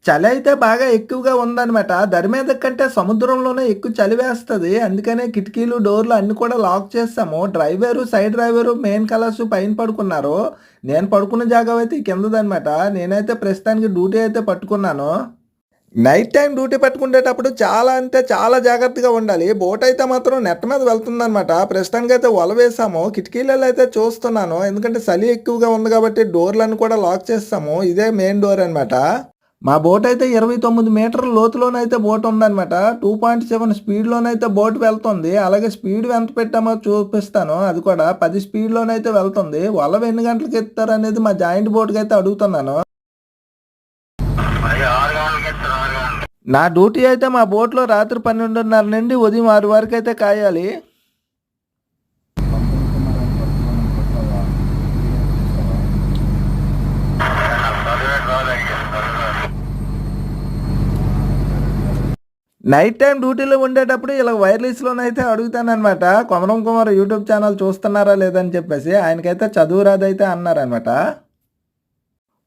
చలి అయితే బాగా ఎక్కువగా ఉందనమాట. దరి మీద కంటే సముద్రంలోనే ఎక్కువ చలి వేస్తది. అందుకనే కిటికీలు, డోర్లు అన్నీ కూడా లాక్ చేసాము. Driver, side driver, main colours పైన పడుకున్నారు. నేను పడుకున్న జాగా అయితే కిందదనమాట. నేనైతే ప్రస్తుతానికి డ్యూటీ అయితే పట్టుకున్నాను. నైట్ టైమ్ డ్యూటీ పెట్టుకునేటప్పుడు చాలా అంటే చాలా జాగ్రత్తగా ఉండాలి. బోట్ అయితే మాత్రం నెట్ మీద వెళ్తుందనమాట. ప్రస్తుతానికైతే వల వేసాము. కిటికీలలో అయితే చూస్తున్నాను. ఎందుకంటే చలి ఎక్కువగా ఉంది కాబట్టి డోర్‌లన్నీ కూడా లాక్ చేసేసాము. ఇదే మెయిన్ డోర్ అనమాట. మా బోట్ అయితే 29 మీటర్ల లోతులోనైతే బోట్ ఉందనమాట. 2.7 స్పీడ్‌లోనైతే బోట్ వెళ్తుంది. అలాగే స్పీడ్ ఎంత పెట్టామో చూపిస్తాను. అది కూడా 10 స్పీడ్‌లోనైతే వెళ్తుంది. వల ఎన్ని గంటలకి ఎత్తుతారనేది మా జాయింట్ బోట్‌కైతే అడుగుతున్నాను. నా డ్యూటీ అయితే మా బోట్‌లో రాత్రి 12:30 నుండి ఉదయం 6 వరకైతే కాయాలి. నైట్ టైమ్ డ్యూటీలో ఉండేటప్పుడు ఇలా వైర్‌లెస్‌లోనైతే అడుగుతాననమాట. కొమరం కుమార్ యూట్యూబ్ ఛానల్ చూస్తున్నారా లేదని చెప్పేసి. ఆయనకైతే చదువు రాదైతే అన్నారనమాట.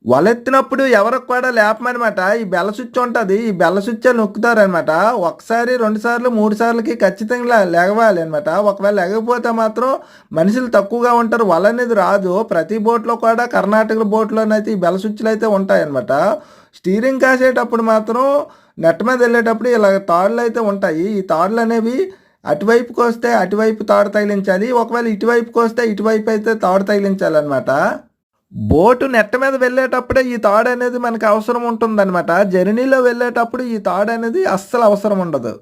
వలెత్తినప్పుడు ఎవరికి కూడా లేపమనమాట. ఈ బెల్ల స్విచ్ ఉంటది. ఈ బెల్ల స్విచ్చే నొక్కుతారనమాట. ఒకసారి, 2 సార్లు, 3 సార్లకి ఖచ్చితంగా లెగవాలి అనమాట. ఒకవేళ లెగకపోతే మాత్రం మనుషులు తక్కువగా ఉంటారు. వల అనేది రాదు. ప్రతి బోట్‌లో కూడా కర్ణాటక బోట్‌లోనైతే ఈ బెల్ల స్విచ్‌లయితే ఉంటాయనమాట. స్టీరింగ్ కాసేటప్పుడు మాత్రం నెట్ మీద వెళ్ళేటప్పుడు ఇలా తాడులైతే ఉంటాయి. ఈ తాడులనేవి అటువైపుకొస్తే అటువైపు తాడు తగిలించాలి. ఒకవేళ ఇటువైపుకొస్తే ఇటువైపు అయితే తాడు తగిలించాలనమాట. బోటు నెట్ మీద వెళ్ళేటప్పుడే ఈ తాడు అనేది మనకు అవసరం ఉంటుందన్నమాట. జర్నీలో వెళ్ళేటప్పుడు ఈ తాడు అనేది అస్సలు అవసరం ఉండదు.